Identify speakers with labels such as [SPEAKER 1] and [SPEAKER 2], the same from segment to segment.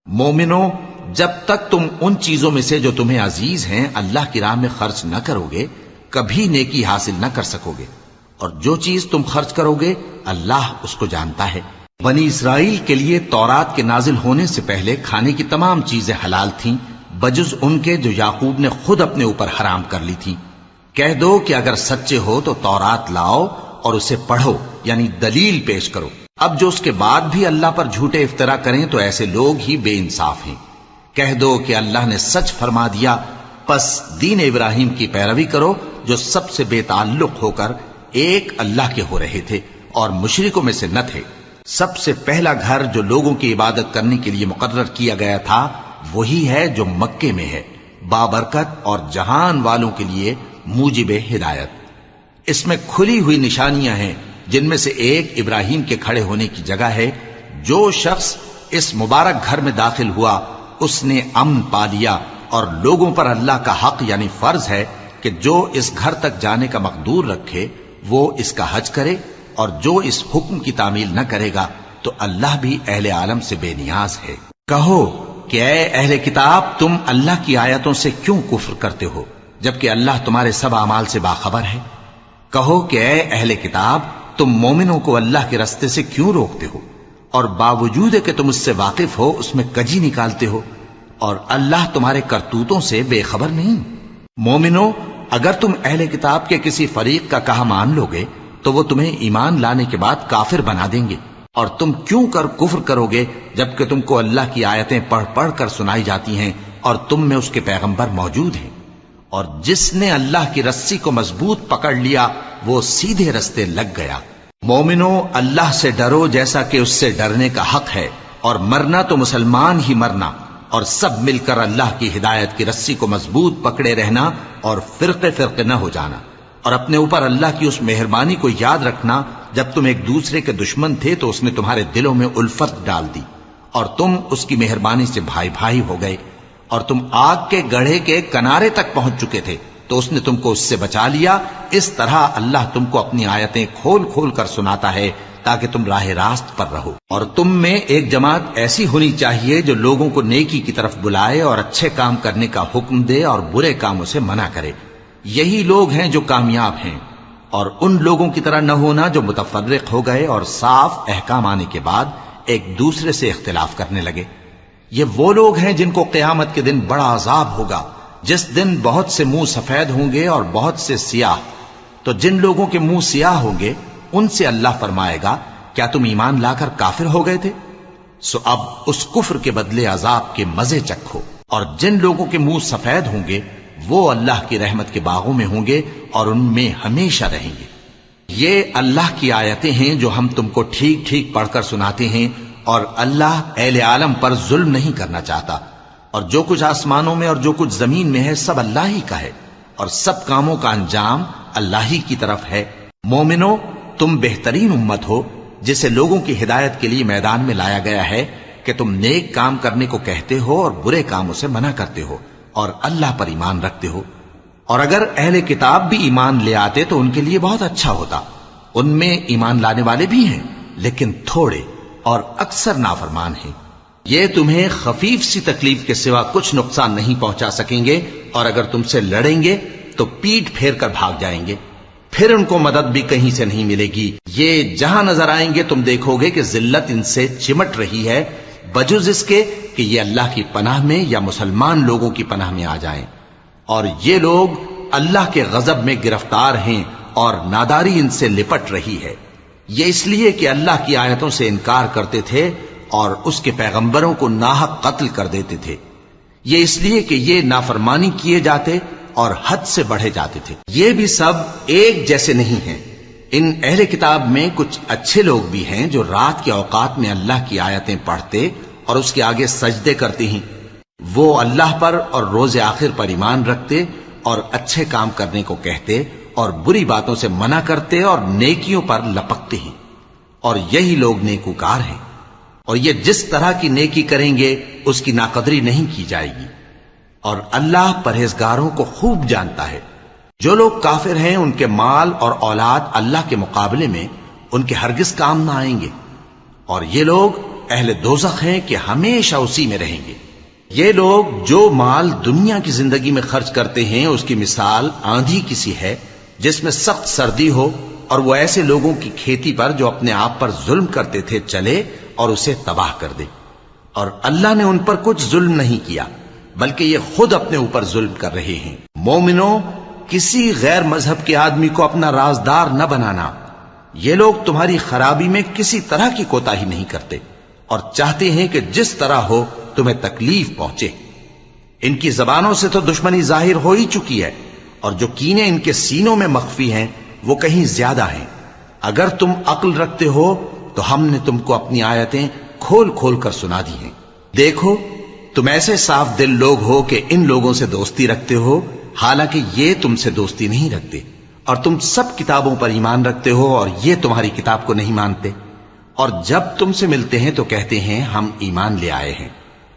[SPEAKER 1] مومنو، جب تک تم ان چیزوں میں سے جو تمہیں عزیز ہیں اللہ کی راہ میں خرچ نہ کرو گے کبھی نیکی حاصل نہ کر سکو گے، اور جو چیز تم خرچ کرو گے اللہ اس کو جانتا ہے۔ بنی اسرائیل کے لیے تورات کے نازل ہونے سے پہلے کھانے کی تمام چیزیں حلال تھیں بجز ان کے جو یعقوب نے خود اپنے اوپر حرام کر لی تھی۔ کہہ دو کہ اگر سچے ہو تو تورات لاؤ اور اسے پڑھو، یعنی دلیل پیش کرو۔ اب جو اس کے بعد بھی اللہ پر جھوٹے افطرا کریں تو ایسے لوگ ہی بے انصاف ہیں۔ کہہ دو کہ اللہ نے سچ فرما دیا، پس دین ابراہیم کی پیروی کرو جو سب سے بے تعلق ہو کر ایک اللہ کے ہو رہے تھے اور مشرکوں میں سے نہ تھے۔ سب سے پہلا گھر جو لوگوں کی عبادت کرنے کے لیے مقرر کیا گیا تھا وہی ہے جو مکے میں ہے، بابرکت اور جہان والوں کے لیے موجب ہدایت۔ اس میں کھلی ہوئی نشانیاں ہیں جن میں سے ایک ابراہیم کے کھڑے ہونے کی جگہ ہے۔ جو شخص اس مبارک گھر میں داخل ہوا اس نے امن پا لیا، اور لوگوں پر اللہ کا حق یعنی فرض ہے کہ جو اس گھر تک جانے کا مقدور رکھے وہ اس کا حج کرے، اور جو اس حکم کی تعمیل نہ کرے گا تو اللہ بھی اہل عالم سے بے نیاز ہے۔ کہو کہ اے اہل کتاب، تم اللہ کی آیتوں سے کیوں کفر کرتے ہو جبکہ اللہ تمہارے سب اعمال سے باخبر ہے؟ کہو کہ اے اہل کتاب، تم مومنوں کو اللہ کے رستے سے کیوں روکتے ہو اور باوجود کہ تم اس سے واقف ہو اس میں کجی نکالتے ہو، اور اللہ تمہارے کرتوتوں سے بے خبر نہیں؟ مومنو، اگر تم اہل کتاب کے کسی فریق کا کہا مان لو گے تو وہ تمہیں ایمان لانے کے بعد کافر بنا دیں گے، اور تم کیوں کر کفر کرو گے جبکہ تم کو اللہ کی آیتیں پڑھ پڑھ کر سنائی جاتی ہیں اور تم میں اس کے پیغمبر موجود ہیں۔ اور جس نے اللہ کی رسی کو مضبوط پکڑ لیا وہ سیدھے رستے لگ گیا۔ مومنو، اللہ سے ڈرو جیسا کہ اس سے ڈرنے کا حق ہے، اور مرنا تو مسلمان ہی مرنا، اور سب مل کر اللہ کی ہدایت کی رسی کو مضبوط پکڑے رہنا اور فرقے فرقے نہ ہو جانا، اور اپنے اوپر اللہ کی اس مہربانی کو یاد رکھنا جب تم ایک دوسرے کے دشمن تھے تو اس نے تمہارے دلوں میں الفت ڈال دی اور تم اس کی مہربانی سے بھائی بھائی ہو گئے، اور تم آگ کے گڑھے کے کنارے تک پہنچ چکے تھے تو اس نے تم کو اس سے بچا لیا۔ اس طرح اللہ تم کو اپنی آیتیں کھول کھول کر سناتا ہے تاکہ تم راہ راست پر رہو۔ اور تم میں ایک جماعت ایسی ہونی چاہیے جو لوگوں کو نیکی کی طرف بلائے اور اچھے کام کرنے کا حکم دے اور برے کاموں سے منع کرے۔ یہی لوگ ہیں جو کامیاب ہیں، اور ان لوگوں کی طرح نہ ہونا جو متفرق ہو گئے اور صاف احکام آنے کے بعد ایک دوسرے سے اختلاف کرنے لگے۔ یہ وہ لوگ ہیں جن کو قیامت کے دن بڑا عذاب ہوگا، جس دن بہت سے منہ سفید ہوں گے اور بہت سے سیاہ۔ تو جن لوگوں کے منہ سیاہ ہوں گے ان سے اللہ فرمائے گا، کیا تم ایمان لا کر کافر ہو گئے تھے؟ سو اب اس کفر کے بدلے عذاب کے مزے چکھو۔ اور جن لوگوں کے منہ سفید ہوں گے وہ اللہ کی رحمت کے باغوں میں ہوں گے اور ان میں ہمیشہ رہیں گے۔ یہ اللہ کی آیتیں ہیں جو ہم تم کو ٹھیک ٹھیک پڑھ کر سناتے ہیں، اور اللہ اہل عالم پر ظلم نہیں کرنا چاہتا، اور جو کچھ آسمانوں میں اور جو کچھ زمین میں ہے سب اللہ ہی کا ہے، اور سب کاموں کا انجام اللہ ہی کی طرف ہے۔ مومنو، تم بہترین امت ہو جسے لوگوں کی ہدایت کے لیے میدان میں لایا گیا ہے کہ تم نیک کام کرنے کو کہتے ہو اور برے کاموں سے منع کرتے ہو اور اللہ پر ایمان رکھتے ہو۔ اور اگر اہل کتاب بھی ایمان لے آتے تو ان کے لیے بہت اچھا ہوتا، ان میں ایمان لانے والے بھی ہیں لیکن تھوڑے اور اکثر نافرمان ہیں۔ یہ تمہیں خفیف سی تکلیف کے سوا کچھ نقصان نہیں پہنچا سکیں گے، اور اگر تم سے لڑیں گے تو پیٹ پھیر کر بھاگ جائیں گے، پھر ان کو مدد بھی کہیں سے نہیں ملے گی۔ یہ جہاں نظر آئیں گے تم دیکھو گے کہ ذلت ان سے چمٹ رہی ہے، بجز اس کے کہ یہ اللہ کی پناہ میں یا مسلمان لوگوں کی پناہ میں آ جائیں۔ اور یہ لوگ اللہ کے غضب میں گرفتار ہیں اور ناداری ان سے لپٹ رہی ہے۔ یہ اس لیے کہ اللہ کی آیتوں سے انکار کرتے تھے اور اس کے پیغمبروں کو ناحق قتل کر دیتے تھے۔ یہ اس لیے کہ یہ نافرمانی کیے جاتے اور حد سے بڑھے جاتے تھے۔ یہ بھی سب ایک جیسے نہیں ہیں۔ ان اہل کتاب میں کچھ اچھے لوگ بھی ہیں جو رات کے اوقات میں اللہ کی آیتیں پڑھتے اور اس کے آگے سجدے کرتے ہیں۔ وہ اللہ پر اور روز آخر پر ایمان رکھتے اور اچھے کام کرنے کو کہتے اور بری باتوں سے منع کرتے اور نیکیوں پر لپکتے ہیں، اور یہی لوگ نیکوکار ہیں۔ اور یہ جس طرح کی نیکی کریں گے اس کی ناقدری نہیں کی جائے گی، اور اللہ پرہیزگاروں کو خوب جانتا ہے۔ جو لوگ کافر ہیں ان کے مال اور اولاد اللہ کے مقابلے میں ان کے ہرگز کام نہ آئیں گے، اور یہ لوگ اہل دوزخ ہیں کہ ہمیشہ اسی میں رہیں گے۔ یہ لوگ جو مال دنیا کی زندگی میں خرچ کرتے ہیں اس کی مثال آندھی کسی ہے جس میں سخت سردی ہو اور وہ ایسے لوگوں کی کھیتی پر جو اپنے آپ پر ظلم کرتے تھے چلے اور اسے تباہ کر دے۔ اور اللہ نے ان پر کچھ ظلم نہیں کیا بلکہ یہ خود اپنے اوپر ظلم کر رہے ہیں۔ مومنوں، کسی غیر مذہب کے آدمی کو اپنا رازدار نہ بنانا۔ یہ لوگ تمہاری خرابی میں کسی طرح کی کوتاہی نہیں کرتے اور چاہتے ہیں کہ جس طرح ہو تمہیں تکلیف پہنچے۔ ان کی زبانوں سے تو دشمنی ظاہر ہو ہی چکی ہے اور جو کینے ان کے سینوں میں مخفی ہیں وہ کہیں زیادہ ہیں۔ اگر تم عقل رکھتے ہو تو ہم نے تم کو اپنی آیتیں کھول کھول کر سنا دی ہیں۔ دیکھو، تم ایسے صاف دل لوگ ہو کہ ان لوگوں سے دوستی رکھتے ہو حالانکہ یہ تم سے دوستی نہیں رکھتے، اور تم سب کتابوں پر ایمان رکھتے ہو اور یہ تمہاری کتاب کو نہیں مانتے، اور جب تم سے ملتے ہیں تو کہتے ہیں ہم ایمان لے آئے ہیں،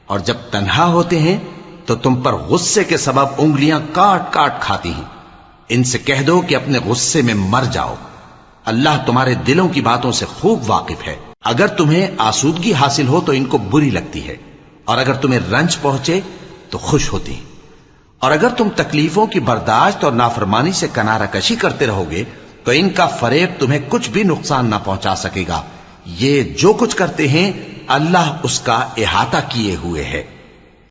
[SPEAKER 1] اور جب تنہا ہوتے ہیں تو تم پر غصے کے سبب انگلیاں کاٹ کاٹ کھاتی ہیں۔ ان سے کہہ دو کہ اپنے غصے میں مر جاؤ، اللہ تمہارے دلوں کی باتوں سے خوب واقف ہے۔ اگر تمہیں آسودگی حاصل ہو تو ان کو بری لگتی ہے، اور اگر تمہیں رنج پہنچے تو خوش ہوتی ہیں، اور اگر تم تکلیفوں کی برداشت اور نافرمانی سے کنارہ کشی کرتے رہو گے تو ان کا فریب تمہیں کچھ بھی نقصان نہ پہنچا سکے گا۔ یہ جو کچھ کرتے ہیں اللہ اس کا احاطہ کیے ہوئے ہے۔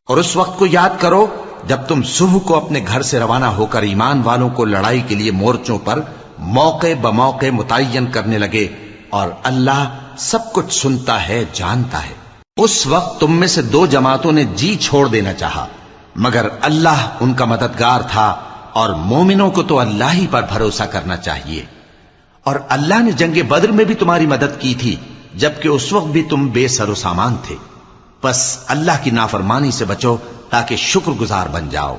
[SPEAKER 1] اور اس وقت کو یاد کرو جب تم صبح کو اپنے گھر سے روانہ ہو کر ایمان والوں کو لڑائی کے لیے مورچوں پر موقع بموقع متعین کرنے لگے، اور اللہ سب کچھ سنتا ہے، جانتا ہے۔ اس وقت تم میں سے دو جماعتوں نے جی چھوڑ دینا چاہا، مگر اللہ ان کا مددگار تھا، اور مومنوں کو تو اللہ ہی پر بھروسہ کرنا چاہیے۔ اور اللہ نے جنگ بدر میں بھی تمہاری مدد کی تھی جبکہ اس وقت بھی تم بے سر و سامان تھے۔ بس اللہ کی نافرمانی سے بچو تاکہ شکر گزار بن جاؤ۔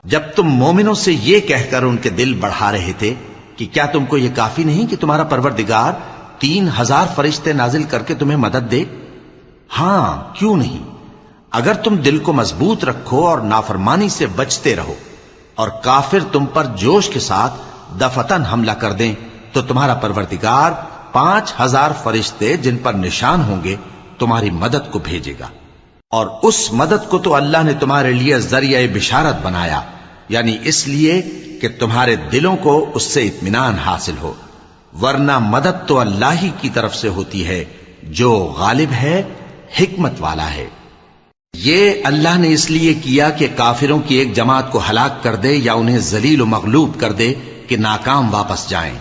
[SPEAKER 1] جب تم مومنوں سے یہ کہہ کر ان کے دل بڑھا رہے تھے کہ کیا تم کو یہ کافی نہیں کہ تمہارا پروردگار 3000 فرشتے نازل کر کے تمہیں مدد دے؟ ہاں، کیوں نہیں؟ اگر تم دل کو مضبوط رکھو اور نافرمانی سے بچتے رہو اور کافر تم پر جوش کے ساتھ دفتن حملہ کر دیں تو تمہارا پروردگار 5000 فرشتے جن پر نشان ہوں گے تمہاری مدد کو بھیجے گا، اور اس مدد کو تو اللہ نے تمہارے لیے ذریعہ بشارت بنایا، یعنی اس لیے کہ تمہارے دلوں کو اس سے اطمینان حاصل ہو، ورنہ مدد تو اللہ ہی کی طرف سے ہوتی ہے جو غالب ہے، حکمت والا ہے۔ یہ اللہ نے اس لیے کیا کہ کافروں کی ایک جماعت کو ہلاک کر دے یا انہیں ذلیل و مغلوب کر دے کہ ناکام واپس جائیں۔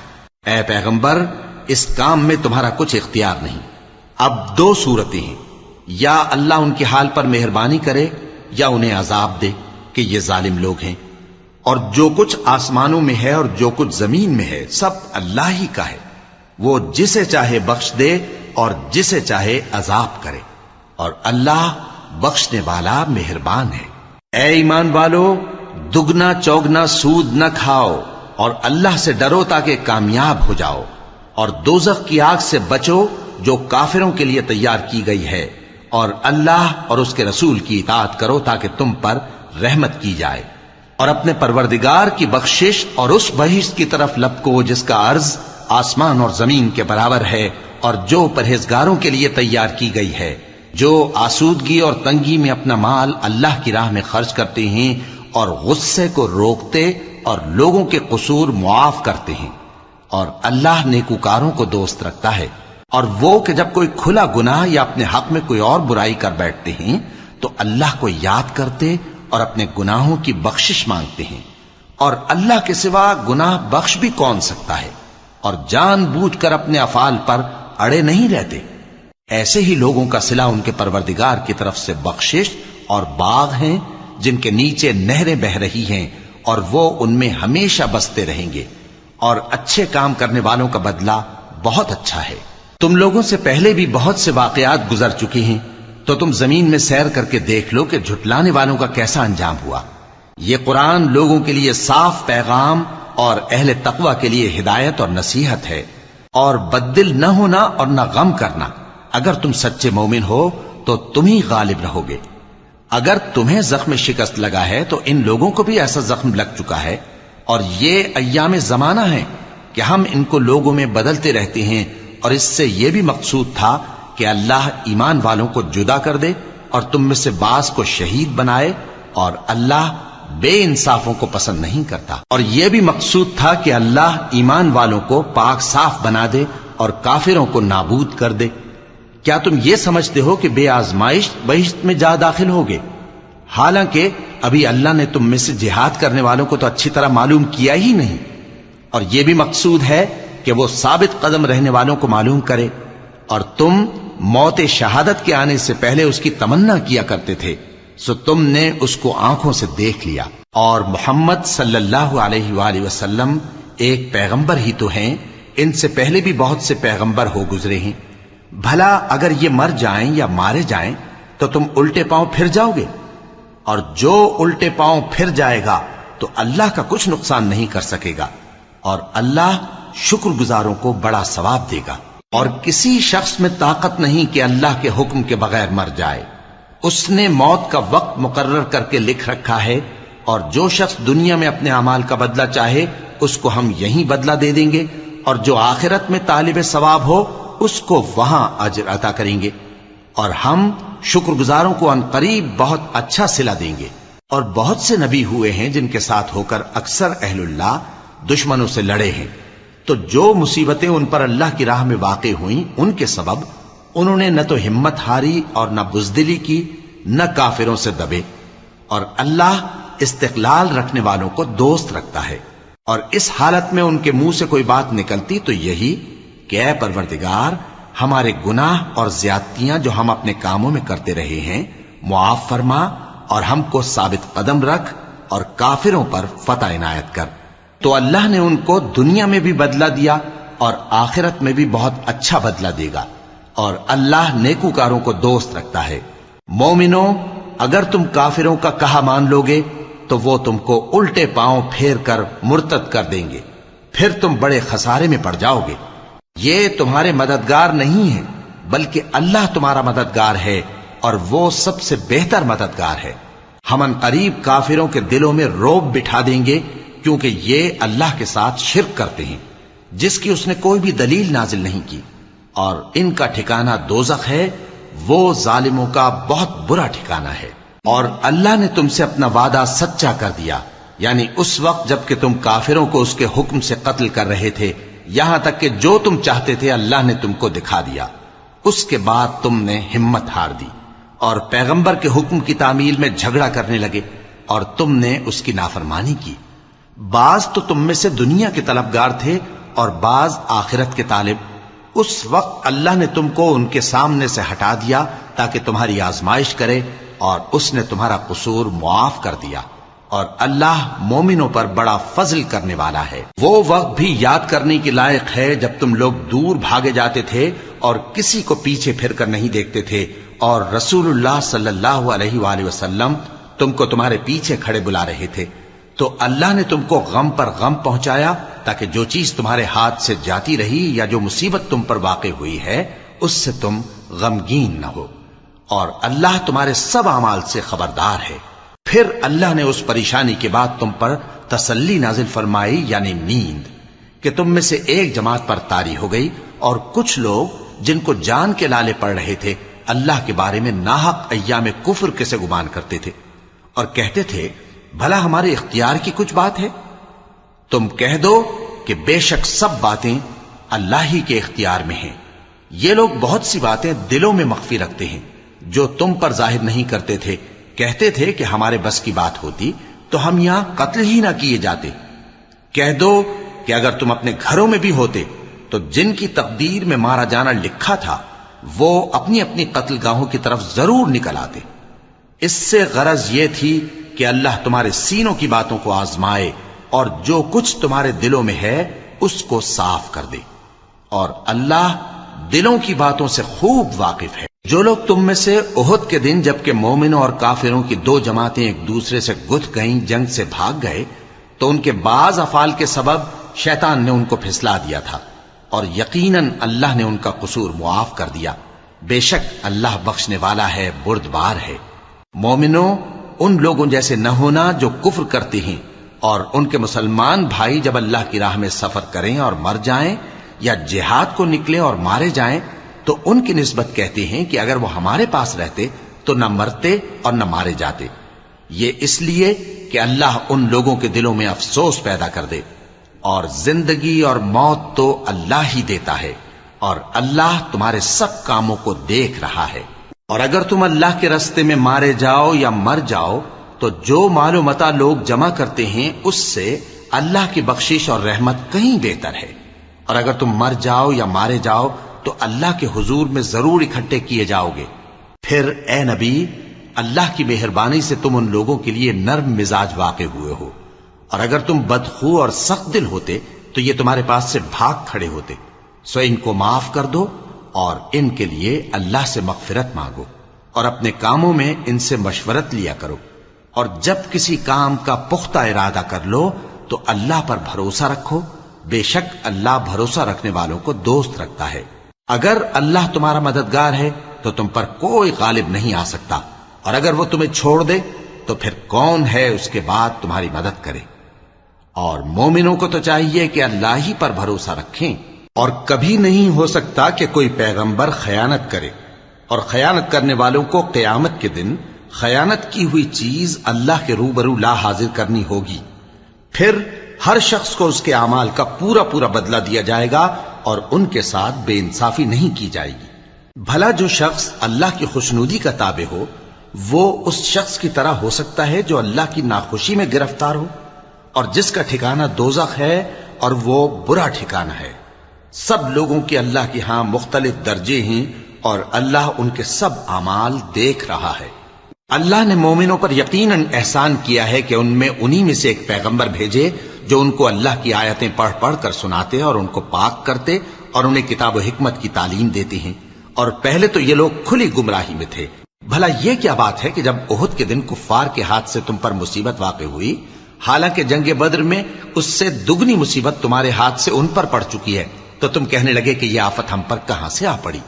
[SPEAKER 1] اے پیغمبر، اس کام میں تمہارا کچھ اختیار نہیں۔ اب دو صورتیں ہیں، یا اللہ ان کے حال پر مہربانی کرے یا انہیں عذاب دے کہ یہ ظالم لوگ ہیں، اور جو کچھ آسمانوں میں ہے اور جو کچھ زمین میں ہے سب اللہ ہی کا ہے، وہ جسے چاہے بخش دے اور جسے چاہے عذاب کرے، اور اللہ بخشنے والا مہربان ہے۔ اے ایمان والو، دگنا چوگنا سود نہ کھاؤ اور اللہ سے ڈرو تاکہ کامیاب ہو جاؤ، اور دوزخ کی آگ سے بچو جو کافروں کے لیے تیار کی گئی ہے، اور اللہ اور اس کے رسول کی اطاعت کرو تاکہ تم پر رحمت کی جائے، اور اپنے پروردگار کی بخشش اور اس بہشت کی طرف لپکو جس کا عرض آسمان اور زمین کے برابر ہے، اور جو پرہیزگاروں کے لیے تیار کی گئی ہے، جو آسودگی اور تنگی میں اپنا مال اللہ کی راہ میں خرچ کرتے ہیں اور غصے کو روکتے اور لوگوں کے قصور معاف کرتے ہیں، اور اللہ نیکوکاروں کو دوست رکھتا ہے۔ اور وہ کہ جب کوئی کھلا گناہ یا اپنے حق میں کوئی اور برائی کر بیٹھتے ہیں تو اللہ کو یاد کرتے اور اپنے گناہوں کی بخشش مانگتے ہیں، اور اللہ کے سوا گناہ بخش بھی کون سکتا ہے، اور جان بوجھ کر اپنے افعال پر اڑے نہیں رہتے۔ ایسے ہی لوگوں کا صلہ ان کے پروردگار کی طرف سے بخشش اور باغ ہیں جن کے نیچے نہریں بہ رہی ہیں، اور وہ ان میں ہمیشہ بستے رہیں گے، اور اچھے کام کرنے والوں کا بدلہ بہت اچھا ہے۔ تم لوگوں سے پہلے بھی بہت سے واقعات گزر چکے ہیں، تو تم زمین میں سیر کر کے دیکھ لو کہ جھٹلانے والوں کا کیسا انجام ہوا۔ یہ قرآن لوگوں کے لیے صاف پیغام اور اہل تقوی کے لیے ہدایت اور نصیحت ہے، اور بددل نہ ہونا اور نہ غم کرنا۔ اگر تم سچے مومن ہو تو تم ہی غالب رہو گے۔ اگر تمہیں زخم شکست لگا ہے تو ان لوگوں کو بھی ایسا زخم لگ چکا ہے، اور یہ ایام زمانہ ہے کہ ہم ان کو لوگوں میں بدلتے رہتے ہیں، اور اس سے یہ بھی مقصود تھا کہ کہ اللہ ایمان والوں کو جدا کر دے اور تم میں سے بعض کو شہید بنائے، اور اللہ بے انصافوں کو پسند نہیں کرتا۔ اور یہ بھی مقصود تھا کہ اللہ ایمان والوں کو پاک صاف بنا دے اور کافروں کو نابود کر دے۔ کیا تم یہ سمجھتے ہو کہ بے آزمائش بہشت میں جا داخل ہوگے؟ حالانکہ ابھی اللہ نے تم میں سے جہاد کرنے والوں کو تو اچھی طرح معلوم کیا ہی نہیں۔ اور یہ بھی مقصود ہے کہ وہ ثابت قدم رہنے والوں کو معلوم کرے، اور تم موت شہادت کے آنے سے پہلے اس کی تمنا کیا کرتے تھے، سو تم نے اس کو آنکھوں سے دیکھ لیا۔ اور محمد صلی اللہ علیہ وآلہ وسلم ایک پیغمبر ہی تو ہیں، ان سے پہلے بھی بہت سے پیغمبر ہو گزرے ہیں۔ بھلا اگر یہ مر جائیں یا مارے جائیں تو تم الٹے پاؤں پھر جاؤ گے؟ اور جو الٹے پاؤں پھر جائے گا تو اللہ کا کچھ نقصان نہیں کر سکے گا، اور اللہ شکر گزاروں کو بڑا ثواب دے گا۔ اور کسی شخص میں طاقت نہیں کہ اللہ کے حکم کے بغیر مر جائے، اس نے موت کا وقت مقرر کر کے لکھ رکھا ہے، اور جو شخص دنیا میں اپنے اعمال کا بدلہ چاہے اس کو ہم یہیں بدلہ دے دیں گے، اور جو آخرت میں طالب ثواب ہو اس کو وہاں اجر عطا کریں گے، اور ہم شکر گزاروں کو عنقریب بہت اچھا صلہ دیں گے۔ اور بہت سے نبی ہوئے ہیں جن کے ساتھ ہو کر اکثر اہل اللہ دشمنوں سے لڑے ہیں، تو جو مصیبتیں ان پر اللہ کی راہ میں واقع ہوئیں ان کے سبب انہوں نے نہ تو ہمت ہاری اور نہ بزدلی کی، نہ کافروں سے دبے۔ اور اللہ استقلال رکھنے والوں کو دوست رکھتا ہے، اور اس حالت میں ان کے منہ سے کوئی بات نکلتی تو یہی کہ اے پروردگار، ہمارے گناہ اور زیادتیاں جو ہم اپنے کاموں میں کرتے رہے ہیں معاف فرما، اور ہم کو ثابت قدم رکھ، اور کافروں پر فتح عنایت کر۔ تو اللہ نے ان کو دنیا میں بھی بدلہ دیا اور آخرت میں بھی بہت اچھا بدلہ دے گا، اور اللہ نیکوکاروں کو دوست رکھتا ہے۔ مومنو، اگر تم کافروں کا کہا مان لوگے تو وہ تم کو الٹے پاؤں پھیر کر مرتد کر دیں گے، پھر تم بڑے خسارے میں پڑ جاؤ گے۔ یہ تمہارے مددگار نہیں ہیں بلکہ اللہ تمہارا مددگار ہے، اور وہ سب سے بہتر مددگار ہے۔ ہم عنقریب کافروں کے دلوں میں رعب بٹھا دیں گے، کیونکہ یہ اللہ کے ساتھ شرک کرتے ہیں جس کی اس نے کوئی بھی دلیل نازل نہیں کی، اور ان کا ٹھکانہ دوزخ ہے، وہ ظالموں کا بہت برا ٹھکانہ ہے۔ اور اللہ نے تم سے اپنا وعدہ سچا کر دیا، یعنی اس وقت جب کہ تم کافروں کو اس کے حکم سے قتل کر رہے تھے، یہاں تک کہ جو تم چاہتے تھے اللہ نے تم کو دکھا دیا۔ اس کے بعد تم نے ہمت ہار دی اور پیغمبر کے حکم کی تعمیل میں جھگڑا کرنے لگے، اور تم نے اس کی نافرمانی کی۔ بعض تو تم میں سے دنیا کے طلبگار تھے اور بعض آخرت کے طالب۔ اس وقت اللہ نے تم کو ان کے سامنے سے ہٹا دیا تاکہ تمہاری آزمائش کرے، اور اس نے تمہارا قصور معاف کر دیا، اور اللہ مومنوں پر بڑا فضل کرنے والا ہے۔ وہ وقت بھی یاد کرنے کے لائق ہے جب تم لوگ دور بھاگے جاتے تھے اور کسی کو پیچھے پھر کر نہیں دیکھتے تھے، اور رسول اللہ صلی اللہ علیہ وآلہ وسلم تم کو تمہارے پیچھے کھڑے بلا رہے تھے، تو اللہ نے تم کو غم پر غم پہنچایا تاکہ جو چیز تمہارے ہاتھ سے جاتی رہی یا جو مصیبت تم پر واقع ہوئی ہے اس سے تم غمگین نہ ہو، اور اللہ تمہارے سب اعمال سے خبردار ہے۔ پھر اللہ نے اس پریشانی کے بعد تم پر تسلی نازل فرمائی، یعنی نیند، کہ تم میں سے ایک جماعت پر طاری ہو گئی، اور کچھ لوگ جن کو جان کے لالے پڑ رہے تھے اللہ کے بارے میں ناحق ایام کفر کے سے گمان کرتے تھے، اور کہتے تھے بھلا ہمارے اختیار کی کچھ بات ہے؟ تم کہہ دو کہ بے شک سب باتیں اللہ ہی کے اختیار میں ہیں۔ یہ لوگ بہت سی باتیں دلوں میں مخفی رکھتے ہیں جو تم پر ظاہر نہیں کرتے تھے۔ کہتے تھے کہ ہمارے بس کی بات ہوتی تو ہم یہاں قتل ہی نہ کیے جاتے۔ کہہ دو کہ اگر تم اپنے گھروں میں بھی ہوتے تو جن کی تقدیر میں مارا جانا لکھا تھا وہ اپنی اپنی قتل گاہوں کی طرف ضرور نکل آتے۔ اس سے غرض یہ تھی کہ اللہ تمہارے سینوں کی باتوں کو آزمائے اور جو کچھ تمہارے دلوں میں ہے اس کو صاف کر دے، اور اللہ دلوں کی باتوں سے خوب واقف ہے۔ جو لوگ تم میں سے احد کے دن جبکہ مومنوں اور کافروں کی دو جماعتیں ایک دوسرے سے گتھ گئیں جنگ سے بھاگ گئے تو ان کے بعض افعال کے سبب شیطان نے ان کو پھسلا دیا تھا، اور یقیناً اللہ نے ان کا قصور معاف کر دیا۔ بے شک اللہ بخشنے والا ہے، بردبار ہے۔ مومنوں، ان لوگوں جیسے نہ ہونا جو کفر کرتے ہیں، اور ان کے مسلمان بھائی جب اللہ کی راہ میں سفر کریں اور مر جائیں یا جہاد کو نکلیں اور مارے جائیں تو ان کی نسبت کہتے ہیں کہ اگر وہ ہمارے پاس رہتے تو نہ مرتے اور نہ مارے جاتے، یہ اس لیے کہ اللہ ان لوگوں کے دلوں میں افسوس پیدا کر دے، اور زندگی اور موت تو اللہ ہی دیتا ہے، اور اللہ تمہارے سب کاموں کو دیکھ رہا ہے۔ اور اگر تم اللہ کے راستے میں مارے جاؤ یا مر جاؤ تو جو مال و متاع لوگ جمع کرتے ہیں اس سے اللہ کی بخشش اور رحمت کہیں بہتر ہے، اور اگر تم مر جاؤ یا مارے جاؤ تو اللہ کے حضور میں ضرور اکٹھے کیے جاؤ گے۔ پھر اے نبی، اللہ کی مہربانی سے تم ان لوگوں کے لیے نرم مزاج واقع ہوئے ہو، اور اگر تم بدخو اور سخت دل ہوتے تو یہ تمہارے پاس سے بھاگ کھڑے ہوتے، سو ان کو معاف کر دو اور ان کے لیے اللہ سے مغفرت مانگو، اور اپنے کاموں میں ان سے مشورت لیا کرو، اور جب کسی کام کا پختہ ارادہ کر لو تو اللہ پر بھروسہ رکھو، بے شک اللہ بھروسہ رکھنے والوں کو دوست رکھتا ہے۔ اگر اللہ تمہارا مددگار ہے تو تم پر کوئی غالب نہیں آ سکتا، اور اگر وہ تمہیں چھوڑ دے تو پھر کون ہے اس کے بعد تمہاری مدد کرے۔ اور مومنوں کو تو چاہیے کہ اللہ ہی پر بھروسہ رکھیں، اور کبھی نہیں ہو سکتا کہ کوئی پیغمبر خیانت کرے، اور خیانت کرنے والوں کو قیامت کے دن خیانت کی ہوئی چیز اللہ کے روبرو لا حاضر کرنی ہوگی، پھر ہر شخص کو اس کے اعمال کا پورا پورا بدلہ دیا جائے گا، اور ان کے ساتھ بے انصافی نہیں کی جائے گی۔ بھلا جو شخص اللہ کی خوشنودی کا تابع ہو وہ اس شخص کی طرح ہو سکتا ہے جو اللہ کی ناخوشی میں گرفتار ہو، اور جس کا ٹھکانہ دوزخ ہے اور وہ برا ٹھکانہ ہے۔ سب لوگوں کے اللہ کے ہاں مختلف درجے ہیں، اور اللہ ان کے سب اعمال دیکھ رہا ہے۔ اللہ نے مومنوں پر یقیناً احسان کیا ہے کہ ان میں انہی میں سے ایک پیغمبر بھیجے جو ان کو اللہ کی آیتیں پڑھ پڑھ کر سناتے اور ان کو پاک کرتے اور انہیں کتاب و حکمت کی تعلیم دیتے ہیں، اور پہلے تو یہ لوگ کھلی گمراہی میں تھے۔ بھلا یہ کیا بات ہے کہ جب احد کے دن کفار کے ہاتھ سے تم پر مصیبت واقع ہوئی، حالانکہ جنگ بدر میں اس سے دگنی مصیبت تمہارے ہاتھ سے ان پر پڑ چکی ہے، تو تم کہنے لگے کہ یہ آفت ہم پر کہاں سے آ پڑی؟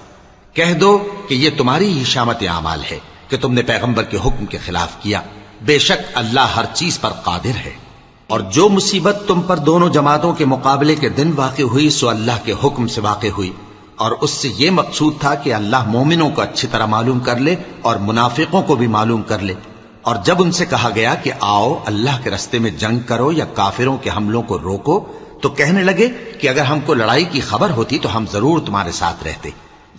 [SPEAKER 1] کہہ دو کہ یہ تمہاری ہی شامت اعمال ہے کہ تم نے پیغمبر کے حکم کے خلاف کیا، بے شک اللہ ہر چیز پر قادر ہے۔ اور جو مصیبت تم پر دونوں جماعتوں کے مقابلے کے دن واقع ہوئی سو اللہ کے حکم سے واقع ہوئی، اور اس سے یہ مقصود تھا کہ اللہ مومنوں کو اچھی طرح معلوم کر لے اور منافقوں کو بھی معلوم کر لے۔ اور جب ان سے کہا گیا کہ آؤ اللہ کے راستے میں جنگ کرو یا کافروں کے حملوں کو روکو، تو کہنے لگے کہ اگر ہم کو لڑائی کی خبر ہوتی تو ہم ضرور تمہارے ساتھ رہتے۔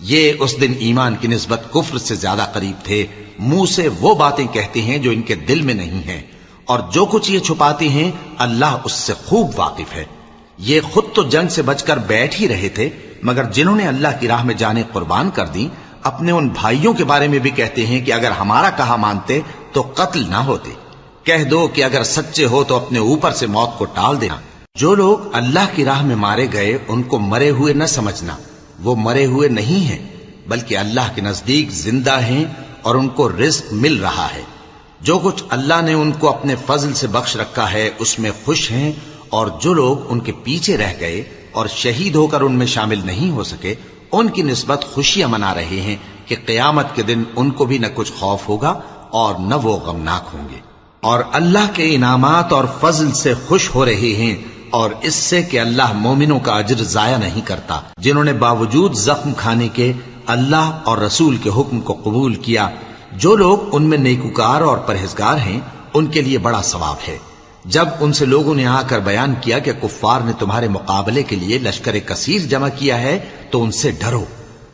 [SPEAKER 1] یہ اس دن ایمان کی نسبت کفر سے زیادہ قریب تھے، منہ سے وہ باتیں کہتے ہیں جو ان کے دل میں نہیں ہیں، اور جو کچھ یہ چھپاتے ہیں اللہ اس سے خوب واقف ہے۔ یہ خود تو جنگ سے بچ کر بیٹھ ہی رہے تھے، مگر جنہوں نے اللہ کی راہ میں جانیں قربان کر دیں اپنے ان بھائیوں کے بارے میں بھی کہتے ہیں کہ اگر ہمارا کہا مانتے تو قتل نہ ہوتے۔ کہہ دو کہ اگر سچے ہو تو اپنے اوپر سے موت کو ٹال دینا۔ جو لوگ اللہ کی راہ میں مارے گئے ان کو مرے ہوئے نہ سمجھنا، وہ مرے ہوئے نہیں ہیں بلکہ اللہ کے نزدیک زندہ ہیں اور ان کو رزق مل رہا ہے۔ جو کچھ اللہ نے ان کو اپنے فضل سے بخش رکھا ہے اس میں خوش ہیں، اور جو لوگ ان کے پیچھے رہ گئے اور شہید ہو کر ان میں شامل نہیں ہو سکے ان کی نسبت خوشیاں منا رہے ہیں کہ قیامت کے دن ان کو بھی نہ کچھ خوف ہوگا اور نہ وہ غمناک ہوں گے، اور اللہ کے انعامات اور فضل سے خوش ہو رہے ہیں، اور اس سے کہ اللہ مومنوں کا اجر ضائع نہیں کرتا جنہوں نے باوجود زخم کھانے کے اللہ اور رسول کے حکم کو قبول کیا۔ جو لوگ ان میں نیکوکار اور پرہیزگار ہیں ان کے لیے بڑا ثواب ہے۔ جب ان سے لوگوں نے آ کر بیان کیا کہ کفار نے تمہارے مقابلے کے لیے لشکر کثیر جمع کیا ہے تو ان سے ڈرو،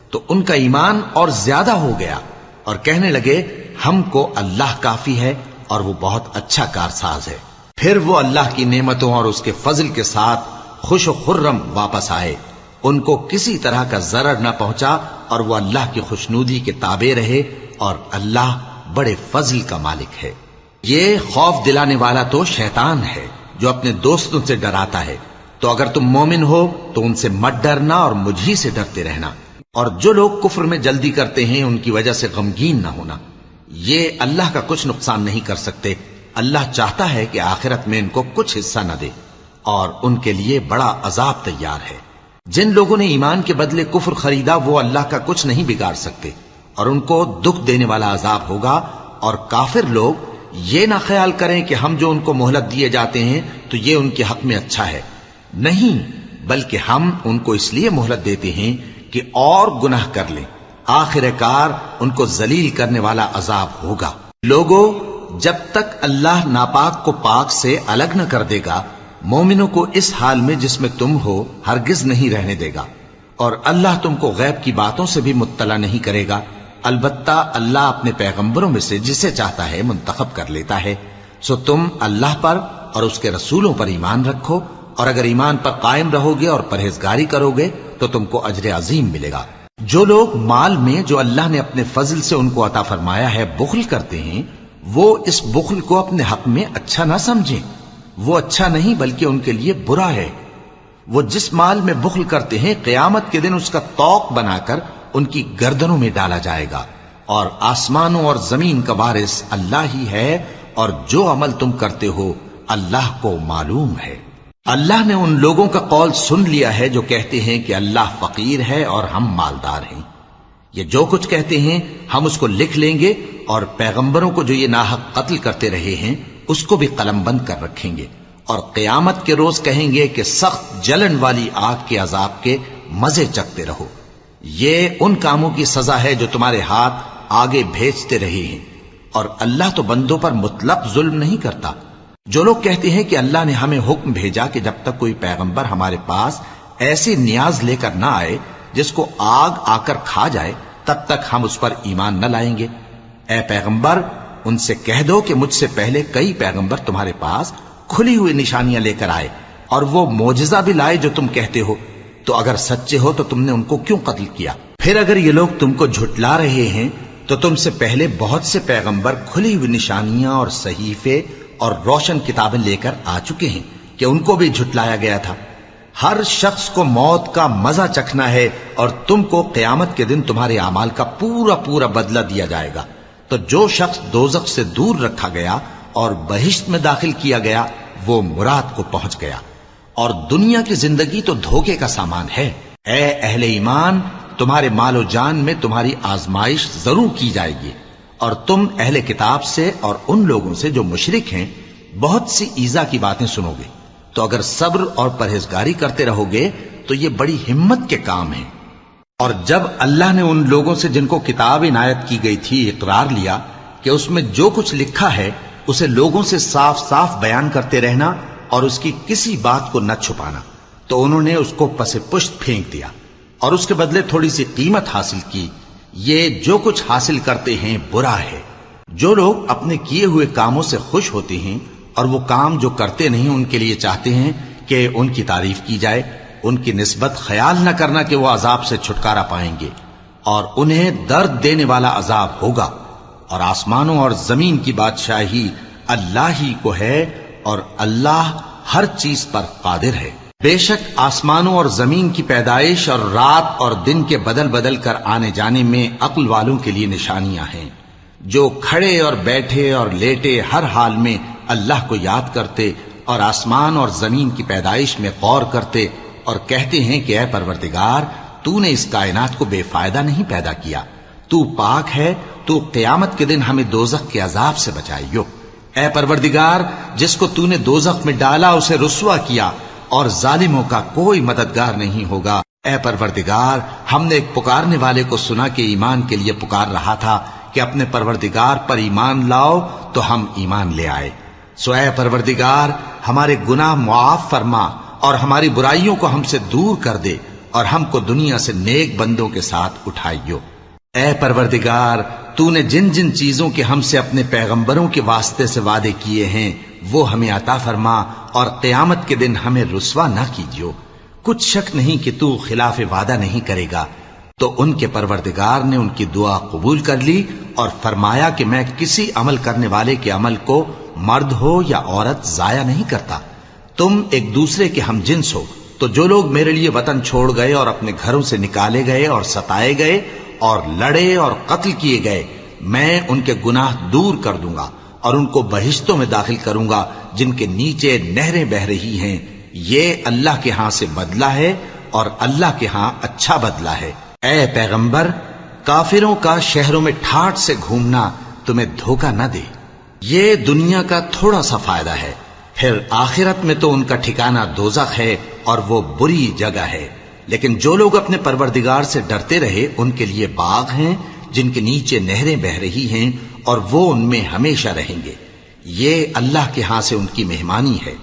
[SPEAKER 1] تو ان کا ایمان اور زیادہ ہو گیا، اور کہنے لگے ہم کو اللہ کافی ہے اور وہ بہت اچھا کارساز ہے۔ پھر وہ اللہ کی نعمتوں اور اس کے فضل کے ساتھ خوش و خرم واپس آئے، ان کو کسی طرح کا ضرر نہ پہنچا، اور وہ اللہ کی خوشنودی کے تابع رہے، اور اللہ بڑے فضل کا مالک ہے۔ یہ خوف دلانے والا تو شیطان ہے جو اپنے دوستوں سے ڈراتا ہے، تو اگر تم مومن ہو تو ان سے مت ڈرنا اور مجھ ہی سے ڈرتے رہنا، اور جو لوگ کفر میں جلدی کرتے ہیں ان کی وجہ سے غمگین نہ ہونا، یہ اللہ کا کچھ نقصان نہیں کر سکتے۔ اللہ چاہتا ہے کہ آخرت میں ان کو کچھ حصہ نہ دے، اور ان کے لیے بڑا عذاب تیار ہے۔ جن لوگوں نے ایمان کے بدلے کفر خریدا وہ اللہ کا کچھ نہیں بگاڑ سکتے، اور ان کو دکھ دینے والا عذاب ہوگا۔ اور کافر لوگ یہ نہ خیال کریں کہ ہم جو ان کو مہلت دیے جاتے ہیں تو یہ ان کے حق میں اچھا ہے، نہیں، بلکہ ہم ان کو اس لیے مہلت دیتے ہیں کہ اور گناہ کر لیں، آخر کار ان کو ذلیل کرنے والا عذاب ہوگا۔ لوگوں، جب تک اللہ ناپاک کو پاک سے الگ نہ کر دے گا، مومنوں کو اس حال میں جس میں تم ہو ہرگز نہیں رہنے دے گا، اور اللہ تم کو غیب کی باتوں سے بھی مطلع نہیں کرے گا۔ البتہ اللہ اپنے پیغمبروں میں سے جسے چاہتا ہے منتخب کر لیتا ہے۔ سو تم اللہ پر اور اس کے رسولوں پر ایمان رکھو، اور اگر ایمان پر قائم رہو گے اور پرہیزگاری کرو گے تو تم کو اجر عظیم ملے گا۔ جو لوگ مال میں جو اللہ نے اپنے فضل سے ان کو عطا فرمایا ہے بخل کرتے ہیں، وہ اس بخل کو اپنے حق میں اچھا نہ سمجھیں، وہ اچھا نہیں بلکہ ان کے لیے برا ہے۔ وہ جس مال میں بخل کرتے ہیں قیامت کے دن اس کا طوق بنا کر ان کی گردنوں میں ڈالا جائے گا، اور آسمانوں اور زمین کا وارث اللہ ہی ہے، اور جو عمل تم کرتے ہو اللہ کو معلوم ہے۔ اللہ نے ان لوگوں کا قول سن لیا ہے جو کہتے ہیں کہ اللہ فقیر ہے اور ہم مالدار ہیں۔ یہ جو کچھ کہتے ہیں ہم اس کو لکھ لیں گے، اور پیغمبروں کو جو یہ ناحق قتل کرتے رہے ہیں اس کو بھی قلم بند کر رکھیں گے، اور قیامت کے روز کہیں گے کہ سخت جلن والی آگ کے عذاب کے مزے چکھتے رہو۔ یہ ان کاموں کی سزا ہے جو تمہارے ہاتھ آگے بھیجتے رہے ہیں، اور اللہ تو بندوں پر مطلق ظلم نہیں کرتا۔ جو لوگ کہتے ہیں کہ اللہ نے ہمیں حکم بھیجا کہ جب تک کوئی پیغمبر ہمارے پاس ایسی نیاز لے کر نہ آئے جس کو آگ آ کر کھا جائے تب تک ہم اس پر ایمان نہ لائیں گے، اے پیغمبر ان سے کہہ دو کہ مجھ سے پہلے کئی پیغمبر تمہارے پاس کھلی ہوئی نشانیاں لے کر آئے، اور وہ معجزہ بھی لائے جو تم کہتے ہو، تو اگر سچے ہو تو تم نے ان کو کیوں قتل کیا؟ پھر اگر یہ لوگ تم کو جھٹلا رہے ہیں تو تم سے پہلے بہت سے پیغمبر کھلی ہوئی نشانیاں اور صحیفے اور روشن کتابیں لے کر آ چکے ہیں کہ ان کو بھی جھٹلایا گیا تھا۔ ہر شخص کو موت کا مزہ چکھنا ہے، اور تم کو قیامت کے دن تمہارے اعمال کا پورا پورا بدلہ دیا جائے گا۔ تو جو شخص دوزخ سے دور رکھا گیا اور بہشت میں داخل کیا گیا وہ مراد کو پہنچ گیا، اور دنیا کی زندگی تو دھوکے کا سامان ہے۔ اے اہل ایمان، تمہارے مال و جان میں تمہاری آزمائش ضرور کی جائے گی، اور تم اہل کتاب سے اور ان لوگوں سے جو مشرک ہیں بہت سی ایذا کی باتیں سنو گے، تو اگر صبر اور پرہیزگاری کرتے رہو گے تو یہ بڑی ہمت کے کام ہیں۔ اور جب اللہ نے ان لوگوں سے جن کو کتاب عنایت کی گئی تھی اقرار لیا کہ اس میں جو کچھ لکھا ہے اسے لوگوں سے صاف صاف بیان کرتے رہنا اور اس کی کسی بات کو نہ چھپانا، تو انہوں نے اس کو پس پشت پھینک دیا اور اس کے بدلے تھوڑی سی قیمت حاصل کی۔ یہ جو کچھ حاصل کرتے ہیں برا ہے۔ جو لوگ اپنے کیے ہوئے کاموں سے خوش ہوتے ہیں اور وہ کام جو کرتے نہیں ان کے لیے چاہتے ہیں کہ ان کی تعریف کی جائے، ان کی نسبت خیال نہ کرنا کہ وہ عذاب سے چھٹکارا پائیں گے، اور انہیں درد دینے والا عذاب ہوگا۔ اور آسمانوں اور زمین کی بادشاہی اللہ ہی کو ہے، اور اللہ ہر چیز پر قادر ہے۔ بے شک آسمانوں اور زمین کی پیدائش اور رات اور دن کے بدل بدل کر آنے جانے میں عقل والوں کے لیے نشانیاں ہیں، جو کھڑے اور بیٹھے اور لیٹے ہر حال میں اللہ کو یاد کرتے اور آسمان اور زمین کی پیدائش میں غور کرتے اور کہتے ہیں کہ اے پروردگار، تو نے اس کائنات کو بے فائدہ نہیں پیدا کیا، تو پاک ہے، تو قیامت کے دن ہمیں دوزخ کے عذاب سے بچائیو۔ اے پروردگار، جس کو تو نے دوزخ میں ڈالا اسے رسوا کیا، اور ظالموں کا کوئی مددگار نہیں ہوگا۔ اے پروردگار، ہم نے ایک پکارنے والے کو سنا کہ ایمان کے لیے پکار رہا تھا کہ اپنے پروردگار پر ایمان لاؤ، تو ہم ایمان لے آئے۔ سو اے پروردگار، ہمارے گناہ معاف فرما اور ہماری برائیوں کو ہم سے دور کر دے، اور ہم کو دنیا سے نیک بندوں کے ساتھ اٹھائیو۔ اے پروردگار، تو نے جن جن چیزوں کے ہم سے اپنے پیغمبروں کے واسطے سے وعدے کیے ہیں وہ ہمیں عطا فرما، اور قیامت کے دن ہمیں رسوا نہ کیجیو۔ کچھ شک نہیں کہ تو خلاف وعدہ نہیں کرے گا۔ تو ان کے پروردگار نے ان کی دعا قبول کر لی اور فرمایا کہ میں کسی عمل کرنے والے کے عمل کو مرد ہو یا عورت ضائع نہیں کرتا۔ تم ایک دوسرے کے ہم جنس ہو، تو جو لوگ میرے لیے وطن چھوڑ گئے اور اپنے گھروں سے نکالے گئے اور ستائے گئے اور لڑے اور قتل کیے گئے، میں ان کے گناہ دور کر دوں گا اور ان کو بہشتوں میں داخل کروں گا جن کے نیچے نہریں بہ رہی ہیں۔ یہ اللہ کے ہاں سے بدلہ ہے، اور اللہ کے ہاں اچھا بدلہ ہے۔ اے پیغمبر، کافروں کا شہروں میں ٹھاٹھ سے گھومنا تمہیں دھوکہ نہ دے۔ یہ دنیا کا تھوڑا سا فائدہ ہے، پھر آخرت میں تو ان کا ٹھکانہ دوزخ ہے، اور وہ بری جگہ ہے۔ لیکن جو لوگ اپنے پروردگار سے ڈرتے رہے ان کے لیے باغ ہیں جن کے نیچے نہریں بہ رہی ہیں اور وہ ان میں ہمیشہ رہیں گے. یہ اللہ کے ہاں سے ان کی مہمانی ہے،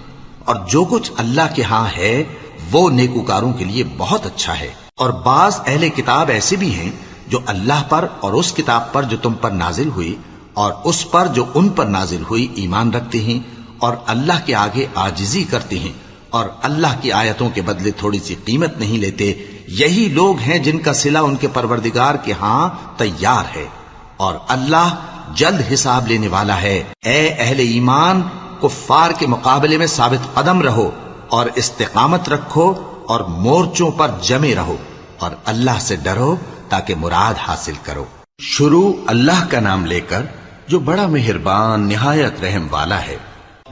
[SPEAKER 1] اور جو کچھ اللہ کے ہاں ہے وہ نیکوکاروں کے لیے بہت اچھا ہے. اور بعض اہل کتاب ایسے بھی ہیں جو اللہ پر اور اس کتاب پر جو تم پر نازل ہوئی اور اس پر جو ان پر نازل ہوئی ایمان رکھتے ہیں اور اللہ کے آگے عاجزی کرتے ہیں اور اللہ کی آیتوں کے بدلے تھوڑی سی قیمت نہیں لیتے. یہی لوگ ہیں جن کا صلہ ان کے پروردگار کے ہاں تیار ہے، اور اللہ جلد حساب لینے والا ہے. اے اہل ایمان، کفار کے مقابلے میں ثابت قدم رہو اور استقامت رکھو اور مورچوں پر جمے رہو اور اللہ سے ڈرو تاکہ مراد حاصل کرو. شروع اللہ کا نام لے کر جو بڑا مہربان نہایت رحم والا ہے.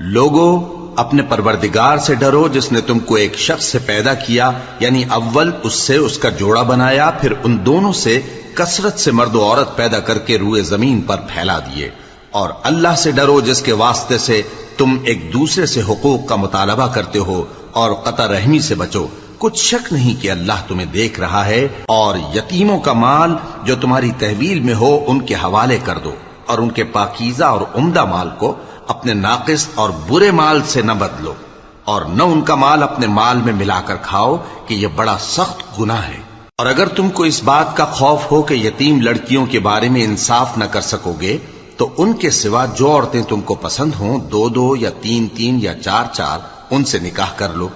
[SPEAKER 1] لوگوں، اپنے پروردگار سے ڈرو جس نے تم کو ایک شخص سے پیدا کیا، یعنی اول اس سے اس کا جوڑا بنایا، پھر ان دونوں سے کثرت سے مرد و عورت پیدا کر کے روئے زمین پر پھیلا دیے. اور اللہ سے ڈرو جس کے واسطے سے تم ایک دوسرے سے حقوق کا مطالبہ کرتے ہو، اور قطع رحمی سے بچو. کچھ شک نہیں کہ اللہ تمہیں دیکھ رہا ہے. اور یتیموں کا مال جو تمہاری تحویل میں ہو ان کے حوالے کر دو، اور ان کے پاکیزہ اور عمدہ مال کو اپنے ناقص اور برے مال سے نہ بدلو، اور نہ ان کا مال اپنے مال میں ملا کر کھاؤ کہ یہ بڑا سخت گناہ ہے. اور اگر تم کو اس بات کا خوف ہو کہ یتیم لڑکیوں کے بارے میں انصاف نہ کر سکو گے تو ان کے سوا جو عورتیں تم کو پسند ہوں، 2 یا 3 یا 4 ان سے نکاح کر لو.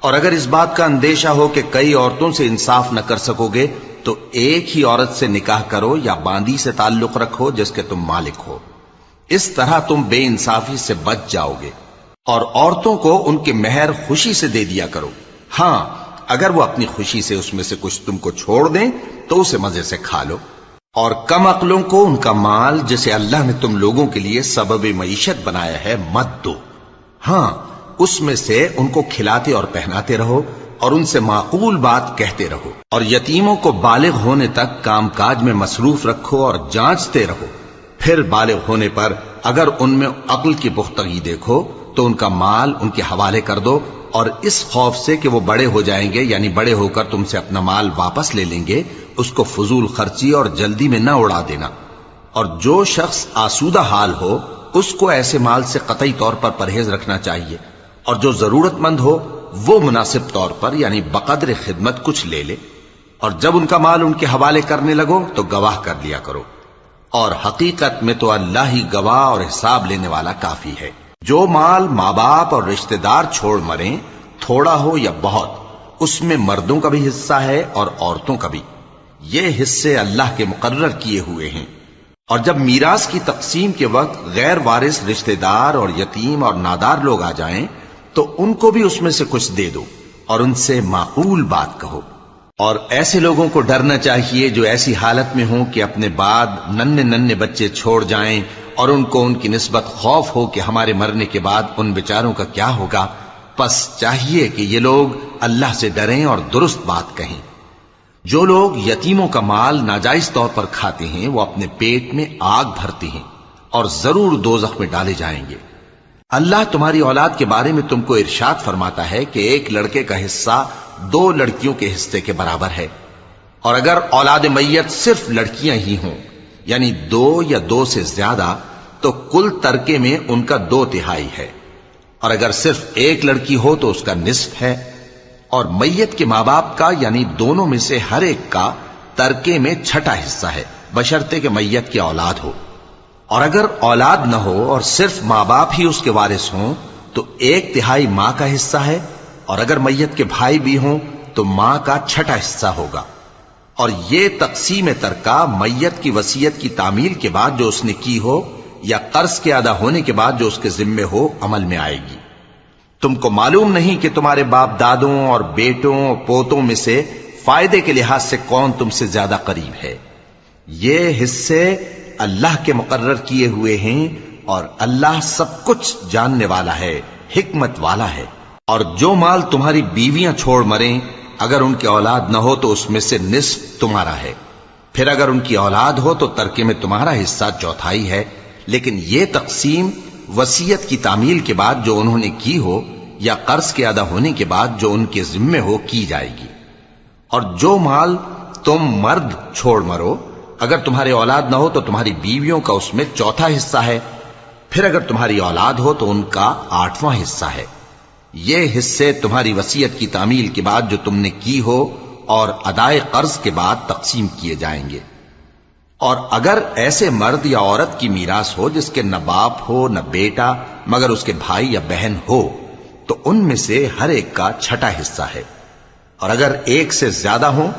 [SPEAKER 1] اور اگر اس بات کا اندیشہ ہو کہ کئی عورتوں سے انصاف نہ کر سکو گے تو ایک ہی عورت سے نکاح کرو یا باندی سے تعلق رکھو جس کے تم مالک ہو. اس طرح تم بے انصافی سے بچ جاؤ گے. اور عورتوں کو ان کے مہر خوشی سے دے دیا کرو. ہاں، اگر وہ اپنی خوشی سے اس میں سے کچھ تم کو چھوڑ دیں تو اسے مزے سے کھا لو. اور کم عقلوں کو ان کا مال جسے اللہ نے تم لوگوں کے لیے سبب معیشت بنایا ہے مت دو. ہاں، اس میں سے ان کو کھلاتے اور پہناتے رہو اور ان سے معقول بات کہتے رہو. اور یتیموں کو بالغ ہونے تک کام کاج میں مصروف رکھو اور جانچتے رہو. پھر بالغ ہونے پر اگر ان میں عقل کی پختگی دیکھو تو ان کا مال ان کے حوالے کر دو، اور اس خوف سے کہ وہ بڑے ہو جائیں گے، یعنی بڑے ہو کر تم سے اپنا مال واپس لے لیں گے، اس کو فضول خرچی اور جلدی میں نہ اڑا دینا. اور جو شخص آسودہ حال ہو اس کو ایسے مال سے قطعی طور پر پرہیز رکھنا چاہیے، اور جو ضرورت مند ہو وہ مناسب طور پر یعنی بقدر خدمت کچھ لے لے. اور جب ان کا مال ان کے حوالے کرنے لگو تو گواہ کر لیا کرو، اور حقیقت میں تو اللہ ہی گواہ اور حساب لینے والا کافی ہے. جو مال ماں باپ اور رشتہ دار چھوڑ مریں، تھوڑا ہو یا بہت، اس میں مردوں کا بھی حصہ ہے اور عورتوں کا بھی. یہ حصے اللہ کے مقرر کیے ہوئے ہیں. اور جب میراث کی تقسیم کے وقت غیر وارث رشتہ دار اور یتیم اور نادار لوگ آ جائیں تو ان کو بھی اس میں سے کچھ دے دو اور ان سے معقول بات کہو. اور ایسے لوگوں کو ڈرنا چاہیے جو ایسی حالت میں ہوں کہ اپنے بعد ننھے بچے چھوڑ جائیں اور ان کو ان کی نسبت خوف ہو کہ ہمارے مرنے کے بعد ان بیچاروں کا کیا ہوگا. پس چاہیے کہ یہ لوگ اللہ سے ڈریں اور درست بات کہیں. جو لوگ یتیموں کا مال ناجائز طور پر کھاتے ہیں وہ اپنے پیٹ میں آگ بھرتے ہیں اور ضرور دوزخ میں ڈالے جائیں گے. اللہ تمہاری اولاد کے بارے میں تم کو ارشاد فرماتا ہے کہ ایک لڑکے کا حصہ 2 لڑکیوں کے حصے کے برابر ہے. اور اگر اولاد میت صرف لڑکیاں ہی ہوں یعنی 2 یا 2 سے زیادہ تو کل ترکے میں ان کا 2/3 ہے. اور اگر صرف ایک لڑکی ہو تو اس کا نصف ہے. اور میت کے ماں باپ کا یعنی دونوں میں سے ہر ایک کا ترکے میں 6واں حصہ ہے بشرطے کہ میت کی اولاد ہو. اور اگر اولاد نہ ہو اور صرف ماں باپ ہی اس کے وارث ہوں تو 1/3 ماں کا حصہ ہے. اور اگر میت کے بھائی بھی ہوں تو ماں کا 6واں حصہ ہوگا. اور یہ تقسیم ترکہ میت کی وصیت کی تعمیل کے بعد جو اس نے کی ہو یا قرض کے ادا ہونے کے بعد جو اس کے ذمے ہو عمل میں آئے گی. تم کو معلوم نہیں کہ تمہارے باپ دادوں اور بیٹوں اور پوتوں میں سے فائدے کے لحاظ سے کون تم سے زیادہ قریب ہے. یہ حصے اللہ کے مقرر کیے ہوئے ہیں اور اللہ سب کچھ جاننے والا ہے، حکمت والا ہے. اور جو مال تمہاری بیویاں چھوڑ مریں اگر ان کی اولاد نہ ہو تو اس میں سے نصف تمہارا ہے. پھر اگر ان کی اولاد ہو تو ترکے میں تمہارا حصہ 1/4 ہے. لیکن یہ تقسیم وصیت کی تعمیل کے بعد جو انہوں نے کی ہو یا قرض کے ادا ہونے کے بعد جو ان کے ذمے ہو کی جائے گی. اور جو مال تم مرد چھوڑ مرو، اگر تمہاری اولاد نہ ہو تو تمہاری بیویوں کا اس میں چوتھا حصہ ہے، پھر اگر تمہاری اولاد ہو تو ان کا 8واں حصہ ہے۔ یہ حصے تمہاری وصیت کی تعمیل کے بعد جو تم نے کی ہو اور ادائے قرض کے بعد تقسیم کیے جائیں گے۔ اور اگر ایسے مرد یا عورت کی میراث ہو جس کے نہ باپ ہو نہ بیٹا مگر اس کے بھائی یا بہن ہو تو ان میں سے ہر ایک کا 6واں حصہ ہے، اور اگر ایک سے زیادہ ہوں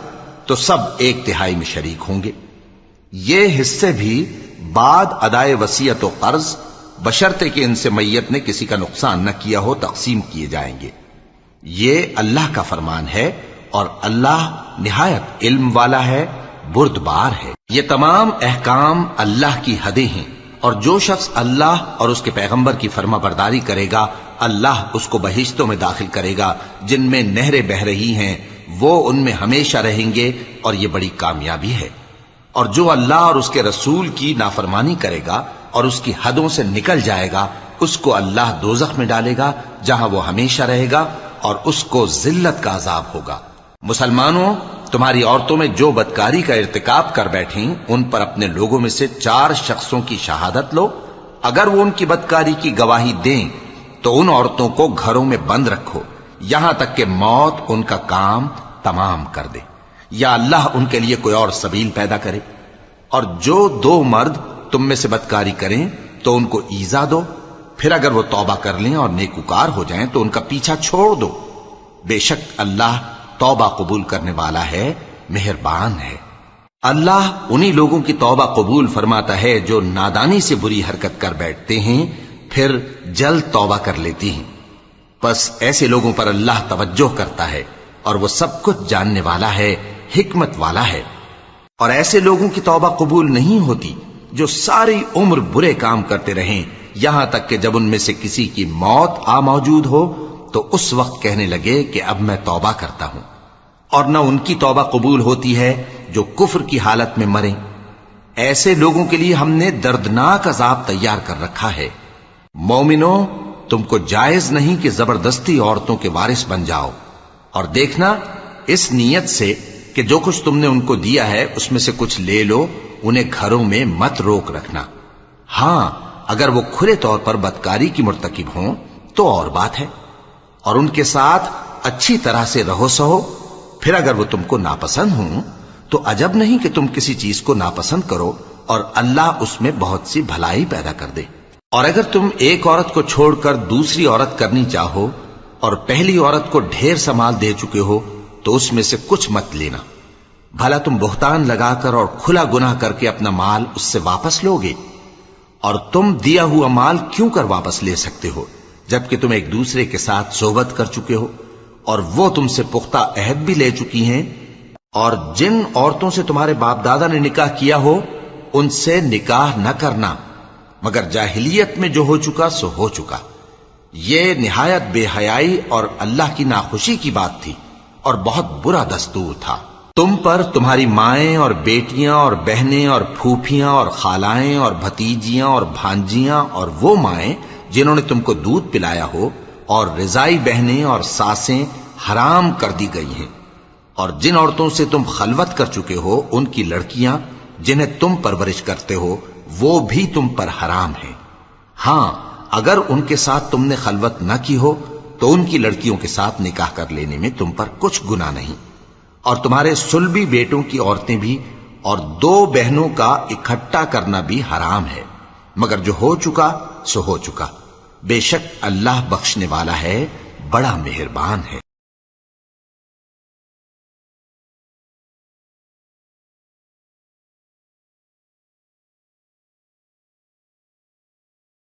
[SPEAKER 1] تو سب 1/3 میں شریک ہوں گے۔ یہ حصے بھی بعد ادائے وصیت و قرض بشرطے کہ ان سے میت نے کسی کا نقصان نہ کیا ہو تقسیم کیے جائیں گے۔ یہ اللہ کا فرمان ہے اور اللہ نہایت علم والا ہے، بردبار ہے۔ یہ تمام احکام اللہ کی حدیں ہیں، اور جو شخص اللہ اور اس کے پیغمبر کی فرما برداری کرے گا اللہ اس کو بہشتوں میں داخل کرے گا جن میں نہریں بہ رہی ہیں، وہ ان میں ہمیشہ رہیں گے، اور یہ بڑی کامیابی ہے۔ اور جو اللہ اور اس کے رسول کی نافرمانی کرے گا اور اس کی حدوں سے نکل جائے گا اس کو اللہ دوزخ میں ڈالے گا جہاں وہ ہمیشہ رہے گا، اور اس کو ذلت کا عذاب ہوگا۔ مسلمانوں، تمہاری عورتوں میں جو بدکاری کا ارتکاب کر بیٹھیں ان پر اپنے لوگوں میں سے 4 شخصوں کی شہادت لو۔ اگر وہ ان کی بدکاری کی گواہی دیں تو ان عورتوں کو گھروں میں بند رکھو یہاں تک کہ موت ان کا کام تمام کر دے، یا اللہ ان کے لیے کوئی اور سبیل پیدا کرے۔ اور جو 2 مرد تم میں سے بدکاری کریں تو ان کو ایذا دو، پھر اگر وہ توبہ کر لیں اور نیکوکار ہو جائیں تو ان کا پیچھا چھوڑ دو۔ بے شک اللہ توبہ قبول کرنے والا ہے، مہربان ہے۔ اللہ انہی لوگوں کی توبہ قبول فرماتا ہے جو نادانی سے بری حرکت کر بیٹھتے ہیں پھر جلد توبہ کر لیتی ہیں، بس ایسے لوگوں پر اللہ توجہ کرتا ہے اور وہ سب کچھ جاننے والا ہے، حکمت والا ہے۔ اور ایسے لوگوں کی توبہ قبول نہیں ہوتی جو ساری عمر برے کام کرتے رہیں یہاں تک کہ جب ان میں سے کسی کی موت آ موجود ہو تو اس وقت کہنے لگے کہ اب میں توبہ کرتا ہوں۔ اور نہ ان کی توبہ قبول ہوتی ہے جو کفر کی حالت میں مریں۔ ایسے لوگوں کے لیے ہم نے دردناک عذاب تیار کر رکھا ہے۔ مومنوں، تم کو جائز نہیں کہ زبردستی عورتوں کے وارث بن جاؤ، اور دیکھنا اس نیت سے کہ جو کچھ تم نے ان کو دیا ہے اس میں سے کچھ لے لو، انہیں گھروں میں مت روک رکھنا۔ ہاں، اگر وہ کھلے طور پر بدکاری کی مرتکب ہوں تو اور بات ہے، اور ان کے ساتھ اچھی طرح سے رہو سہو۔ پھر اگر وہ تم کو ناپسند ہوں تو عجب نہیں کہ تم کسی چیز کو ناپسند کرو، اور اللہ اس میں بہت سی بھلائی پیدا کر دے۔ اور اگر تم ایک عورت کو چھوڑ کر دوسری عورت کرنی چاہو اور پہلی عورت کو ڈھیر سا مال دے چکے ہو تو اس میں سے کچھ مت لینا، بھلا تم بہتان لگا کر اور کھلا گناہ کر کے اپنا مال اس سے واپس لوگے؟ اور تم دیا ہوا مال کیوں کر واپس لے سکتے ہو جبکہ تم ایک دوسرے کے ساتھ صحبت کر چکے ہو اور وہ تم سے پختہ عہد بھی لے چکی ہیں؟ اور جن عورتوں سے تمہارے باپ دادا نے نکاح کیا ہو ان سے نکاح نہ کرنا مگر جاہلیت میں جو ہو چکا سو ہو چکا۔ یہ نہایت بے حیائی اور اللہ کی ناخوشی کی بات تھی اور بہت برا دستور تھا۔ تم پر تمہاری مائیں اور بیٹیاں اور بہنیں اور پھوپھیاں اور خالائیں اور بھتیجیاں اور بھانجیاں اور وہ مائیں جنہوں نے تم کو دودھ پلایا ہو اور رضائی بہنیں اور ساسیں حرام کر دی گئی ہیں، اور جن عورتوں سے تم خلوت کر چکے ہو ان کی لڑکیاں جنہیں تم پرورش کرتے ہو وہ بھی تم پر حرام ہیں۔ ہاں، اگر ان کے ساتھ تم نے خلوت نہ کی ہو تو ان کی لڑکیوں کے ساتھ نکاح کر لینے میں تم پر کچھ گناہ نہیں۔ اور تمہارے صلبی بیٹوں کی عورتیں بھی اور 2 بہنوں کا اکٹھا کرنا بھی حرام ہے، مگر جو ہو چکا سو ہو چکا۔ بے شک اللہ بخشنے والا ہے، بڑا مہربان ہے۔